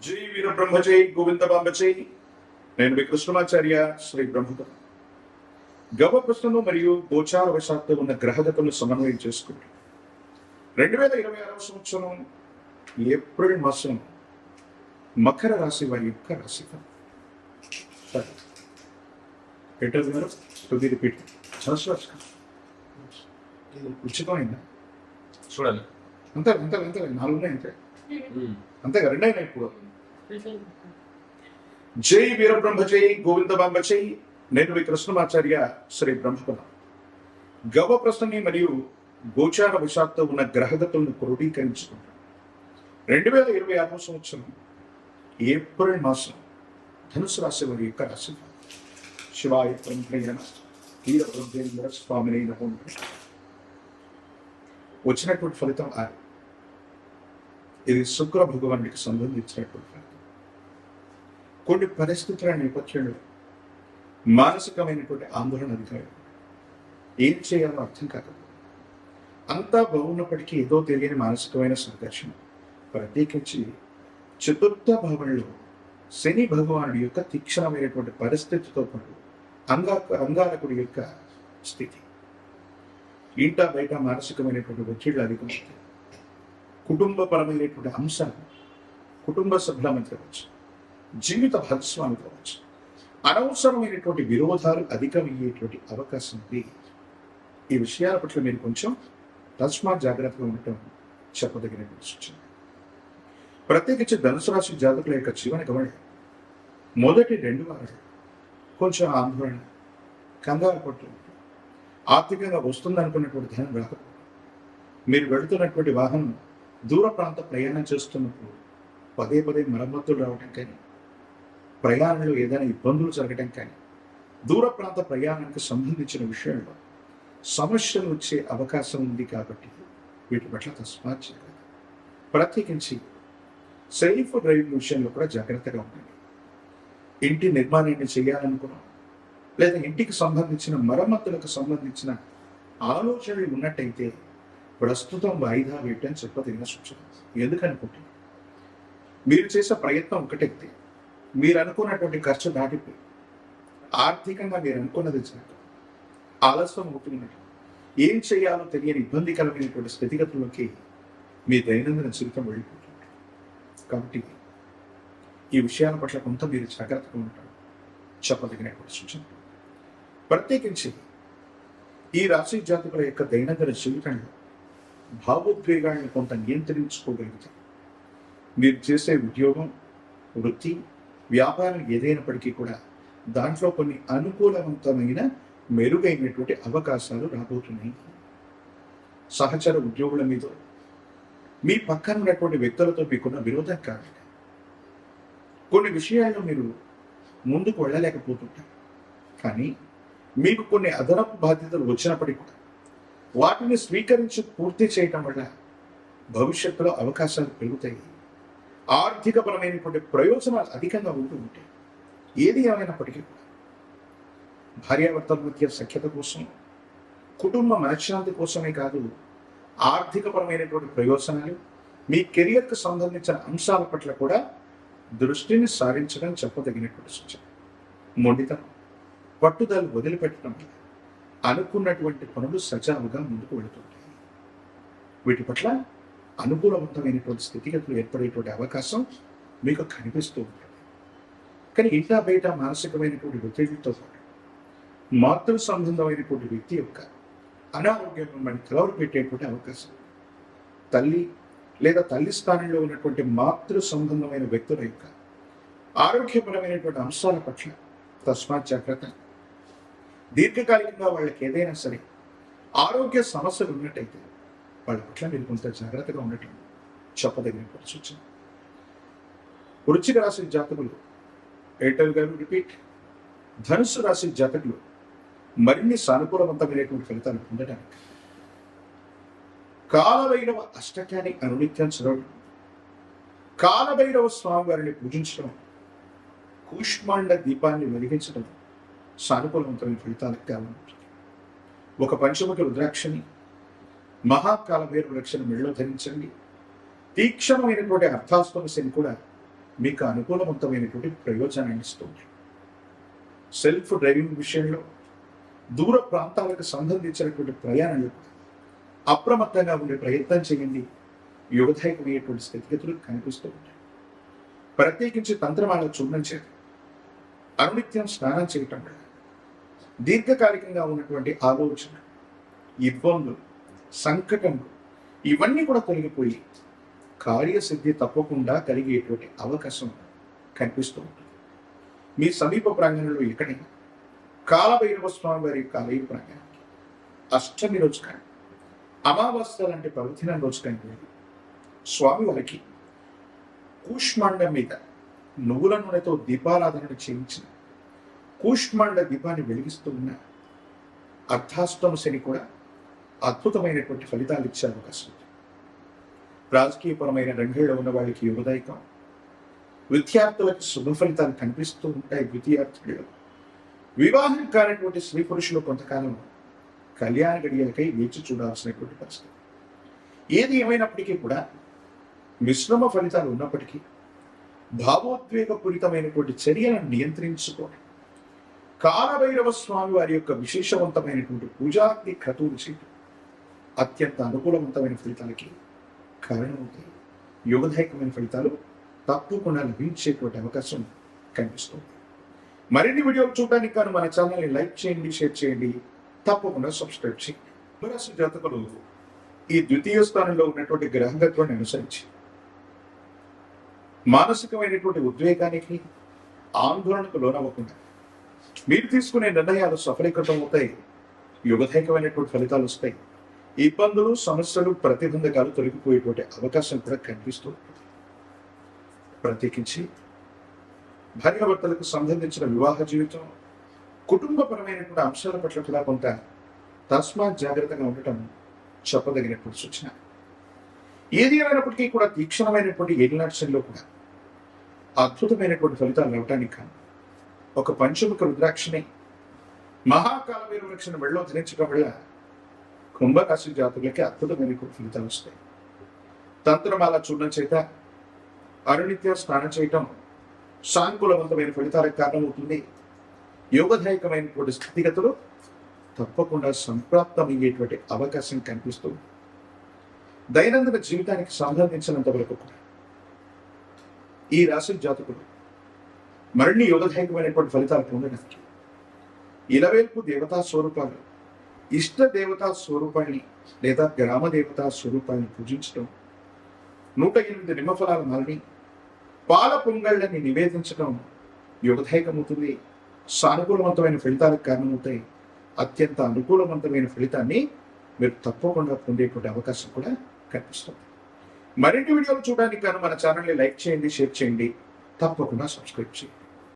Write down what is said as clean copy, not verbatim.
జై వీర బ్రహ్మజై గోవింద బాంబజై. నేను మీ కృష్ణమాచార్య శ్రీ బ్రహ్మపురం. గవ ప్రశ్నలు మరియు గోచార వశాత్తు ఉన్న గ్రహగతులను సమన్వయం చేసుకుంటూ 2026 సంవత్సరం ఏప్రిల్ మాసం మకర రాశి వారి యొక్క రాశిఫలం. రిపీట్ ఉచితమైందా చూడాలి. అంతే అంతే అంతే 4 ఉన్నాయి అంతే అంతేగా 2 అయినా ఇప్పుడు. జై వీరబ్రహ్మజై గోవిందబాంబజై. నేను మీ కృష్ణమాచార్య శ్రీ బ్రహ్మపురం. గవ ప్రశ్నని మరియు గోచార వశాత్తు ఉన్న గ్రహగతులను క్రోడీకరించుకుంటాం. 2026 సంవత్సరం ఏప్రిల్ మాసం ధనుసు రాశి వారి యొక్క రాశి. శివాయ బ్రహ్మయ్య వీరబ్రహ్మేంద్ర స్వామిని నమో. వచ్చినటువంటి ఫలితం 6. ఇది శుక్ర భగవానుడికి సంబంధించినటువంటి ఫలితం. కొన్ని పరిస్థితుల నేపథ్యంలో మానసికమైనటువంటి ఆందోళన అధికారం, ఏం చేయాలో అర్థం కాకపోతే అంతా బాగున్నప్పటికీ ఏదో తెలియని మానసికమైన సంఘర్షణ. ప్రత్యేకించి చతుర్థ భావంలో శని భగవానుడి యొక్క తీక్షణమైనటువంటి పరిస్థితితో పాటు అంగారకుడి యొక్క స్థితి, ఇంట బయట మానసికమైనటువంటి ఒత్తిళ్లు అధికమవుతాయి. కుటుంబపరమైనటువంటి అంశాలు కుటుంబ సభ్యుల మధ్య కావచ్చు, జీవిత భాగస్వామి కావచ్చు, అనవసరమైనటువంటి విరోధాలు అధికమయ్యేటువంటి అవకాశం ఉంది. ఈ విషయాల పట్ల మీరు కొంచెం తస్మాత్ జాగ్రత్తగా ఉండటం చెప్పదగినటువంటి సూచన. ప్రత్యేకించి ధనుసు రాశి జాతకుల యొక్క జీవన గమనం మొదటి 2 వారాలు కొంచెం ఆందోళన, కంగారు పట్టు, ఆర్థికంగా వస్తుందనుకున్నటువంటి ధనం రాకపోవడం, మీరు వెళుతున్నటువంటి వాహనం దూర ప్రాంత ప్రయాణం చేస్తున్నప్పుడు పదే పదే మరమ్మతులు రావటం కానీ, ప్రయాణంలో ఏదైనా ఇబ్బందులు జరగటం కానీ, దూర ప్రాంత ప్రయాణానికి సంబంధించిన విషయంలో సమస్యలు వచ్చే అవకాశం ఉంది. కాబట్టి వీటి పట్ల తస్మాత్ జాగ్రత్త. ప్రత్యేకించి సెల్ఫ్ డ్రైవింగ్ విషయంలో కూడా జాగ్రత్తగా ఉండండి. ఇంటి నిర్మాణాన్ని చేయాలనుకున్నాం, లేదా ఇంటికి సంబంధించిన మరమ్మతులకు సంబంధించిన ఆలోచనలు ఉన్నట్టయితే ప్రస్తుతం వాయిదా వేయటం చెప్పదగిన సూచన. ఎందుకనుకుంటే మీరు చేసే ప్రయత్నం ఒకటైతే మీరు అనుకున్నటువంటి ఖర్చు దాటిపోయి ఆర్థికంగా మీరు అనుకున్నది జరగదు, ఆలస్యం అవుతున్నట్టు, ఏం చేయాలో తెలియని ఇబ్బందికరమైనటువంటి స్థితిగతుల్లోకి మీ దైనందిన జీవితం వెళ్ళిపోతుంది. కాబట్టి ఈ విషయాల పట్ల కొంత మీరు జాగ్రత్తగా ఉంటారు చెప్పదగినటువంటి సూచన. ప్రత్యేకించి ఈ రాశి జాతకుల యొక్క దైనందిన జీవితంలో భావోద్వేగాన్ని కొంత నియంత్రించుకోగలుగుతారు. మీరు చేసే ఉద్యోగం, వృత్తి, వ్యాపారం ఏదైనప్పటికీ కూడా దాంట్లో కొన్ని అనుకూలవంతమైన మెరుగైనటువంటి అవకాశాలు రాబోతున్నాయి. సహచర ఉద్యోగుల మీద, మీ పక్కన ఉన్నటువంటి వ్యక్తులతో మీకున్న విరోధం కారణంగా కొన్ని విషయాల్లో మీరు ముందుకు వెళ్ళలేకపోతుంటారు. కానీ మీకు కొన్ని అదనపు బాధ్యతలు వచ్చినప్పటికీ కూడా వాటిని స్వీకరించి పూర్తి చేయటం వల్ల భవిష్యత్తులో అవకాశాలు పెరుగుతాయి. ఆర్థికపరమైనటువంటి ప్రయోజనాలు అధికంగా ఉంటూ ఉంటాయి. ఏది ఏమైనప్పటికీ కూడా భార్యాభర్తల మధ్య సఖ్యత కోసం, కుటుంబ మనశ్శాంతి కోసమే కాదు, ఆర్థికపరమైనటువంటి ప్రయోజనాలు, మీ కెరియర్కు సంబంధించిన అంశాల పట్ల కూడా దృష్టిని సారించడం చెప్పదగినటువంటి సూచన. మొండితనం, పట్టుదల వదిలిపెట్టడం వల్ల అనుకున్నటువంటి పనులు సజావుగా ముందుకు వెళుతుంటాయి. వీటి పట్ల అనుకూలవంతమైనటువంటి స్థితిగతులు ఏర్పడేటువంటి అవకాశం మీకు కనిపిస్తూ ఉంటుంది. కానీ ఇంటా బయట మానసికమైనటువంటి ఒత్తిడితో పాటు మాతృ సంబంధమైనటువంటి వ్యక్తి యొక్క అనారోగ్యం మిమ్మల్ని కలవరపెట్టేటువంటి అవకాశం, తల్లి లేదా తల్లి స్థానంలో ఉన్నటువంటి మాతృ సంబంధమైన వ్యక్తుల యొక్క ఆరోగ్యపరమైనటువంటి అంశాల పట్ల తస్మాత్ జాగ్రత్త. దీర్ఘకాలికంగా వాళ్ళకి ఏదైనా సరే ఆరోగ్య సమస్యలు ఉన్నట్టయితే వాళ్ళ పట్ల మీరు కొంత జాగ్రత్తగా ఉండటం చెప్పదగినటువంటి సూచన. వృశ్చిక రాశి జాతకులు, ఎయిర్టెల్ గారు రిపీట్. ధనుస్సు రాశి జాతకులు మరిన్ని సానుకూలవంతమైనటువంటి ఫలితాలు పొందడానికి కాలభైరవ అష్టకాన్ని అనునిత్యం చదవడం, కాలభైరవ స్వామి వారిని పూజించడం, కూష్మాండ దీపాన్ని వెలిగించడం సానుకూలవంతమైన ఫలితాలకు కావాలంటుంది. ఒక పంచముఖి రుద్రాక్షని, మహాకాల భైరవ రక్షణ మెళ్ళలో ధరించండి. తీక్షణమైనటువంటి అర్థాస్పదశని కూడా మీకు అనుకూలవంతమైనటువంటి ప్రయోజనాన్ని ఇస్తుంది. సెల్ఫ్ డ్రైవింగ్ విషయంలో దూర ప్రాంతాలకు సంబంధించినటువంటి ప్రయాణాలు అప్రమత్తంగా ఉండే ప్రయత్నం చేయండి. యోగదాయకమైనటువంటి స్థితిగతులు కనిపిస్తూ ఉంటాయి. ప్రత్యేకించి తంత్రమాల చూడడం చేత అనునిత్యం స్నానం చేయటం వల్ల దీర్ఘకాలికంగా ఉన్నటువంటి ఆలోచన, ఇబ్బందులు, సంకటములు ఇవన్నీ కూడా తొలగిపోయి కార్యసిద్ధి తప్పకుండా కలిగేటువంటి అవకాశం కనిపిస్తూ ఉంటుంది. మీ సమీప ప్రాంగణంలో ఎక్కడైనా కాలభైరవ స్వామి వారి యొక్క ఆలయ ప్రాంగణానికి అష్టమి రోజు కానీ అమావాస్య లాంటి పవిత్ర రోజు కానీ వెళ్ళి స్వామివారికి కూష్మాండం మీద నువ్వుల నూనెతో దీపారాధన చేయించిన కూష్మాండ దీపాన్ని వెలిగిస్తూ ఉన్న అర్ధాష్టమ శని కూడా అద్భుతమైనటువంటి ఫలితాలు ఇచ్చే అవకాశం ఉంది. రాజకీయపరమైన రంగంలో ఉన్న వాళ్ళకి యోగదాయకం, విద్యార్థులకు శుభ ఫలితాలు కనిపిస్తూ ఉంటాయి. విద్యార్థులు వివాహం కానటువంటి స్త్రీ పురుషులు కొంతకాలం కళ్యాణ గడియలకై వేచి చూడాల్సినటువంటి పరిస్థితి. ఏది ఏమైనప్పటికీ కూడా మిశ్రమ ఫలితాలు ఉన్నప్పటికీ భావోద్వేగపూరితమైనటువంటి చర్యలను నియంత్రించుకోవడం, కాలభైరవ స్వామి వారి యొక్క విశేషవంతమైనటువంటి పూజాగ్ని క్రతువులు చేయడం అత్యంత అనుకూలవంతమైన ఫలితాలకి కారణమవుతాయి. యోగదాయకమైన ఫలితాలు తప్పకుండా లభించేటువంటి అవకాశం కనిపిస్తుంది. మరిన్ని వీడియోలు చూడడానికి కానీ మన ఛానల్ని లైక్ చేయండి, షేర్ చేయండి, తప్పకుండా సబ్స్క్రైబ్ చేయండి. కుంభరాశి జాతకులు ఈ ద్వితీయ స్థానంలో ఉన్నటువంటి గ్రహగత్వాన్ని అనుసరించి మానసికమైనటువంటి ఉద్వేగానికి, ఆందోళనకు లోనవ్వకుండా మీరు తీసుకునే నిర్ణయాలు సఫలీకృతం అవుతాయి. యుగదాయకమైనటువంటి ఫలితాలు వస్తాయి. ఇబ్బందులు, సమస్యలు, ప్రతిబంధకాలు తొలగిపోయేటువంటి అవకాశం కూడా కనిపిస్తూ ఉంటుంది. ప్రత్యేకించి భార్యాభర్తలకు సంబంధించిన వివాహ జీవితం, కుటుంబపరమైనటువంటి అంశాల పట్ల కూడా కొంత తస్మాత్ జాగ్రత్తగా ఉండటం చెప్పదగినటువంటి సూచన. ఏది ఏమైనప్పటికీ కూడా తీక్షణమైనటువంటి ఏలినాట్సంలో కూడా అద్భుతమైనటువంటి ఫలితాలు రావటానికి కానీ ఒక పంచముఖ రుద్రాక్షని మహాకాలభైరవ వృక్షను మెడలో ధరించడం వల్ల కుంభరాశి జాతకులకి అద్భుతమైనటువంటి ఫలితాలు వస్తాయి. తంత్రమాల చూడడం చేత అనునిత్యం స్నానం చేయటం సానుకూలవంతమైన ఫలితాలకు కారణమవుతుంది. యోగదాయకమైనటువంటి స్థితిగతులు తప్పకుండా సంప్రాప్తమయ్యేటువంటి అవకాశం కనిపిస్తుంది. దైనందిన జీవితానికి సంబంధించినంత వరకు కూడా ఈ రాశి జాతకులు మరిన్ని యోగదాయకమైనటువంటి ఫలితాలు పొందడానికి ఇలవేల్పు దేవతా స్వరూపాలు, ఇష్ట దేవతా స్వరూపాన్ని లేదా గ్రామ దేవతా స్వరూపాన్ని పూజించడం, 108 నిమ్మఫలాల మాలని, పాల పొంగళ్ళని నివేదించడం యోగదాయకమవుతుంది. సానుకూలవంతమైన ఫలితాలకు కారణమవుతాయి. అత్యంత అనుకూలవంతమైన ఫలితాన్ని మీరు తప్పకుండా పొందేటువంటి అవకాశం కూడా కనిపిస్తుంది. మరిన్ని వీడియోలు చూడడానికి కానీ మన ఛానల్ని లైక్ చేయండి, షేర్ చేయండి, తప్పకుండా సబ్స్క్రైబ్ చేయండి.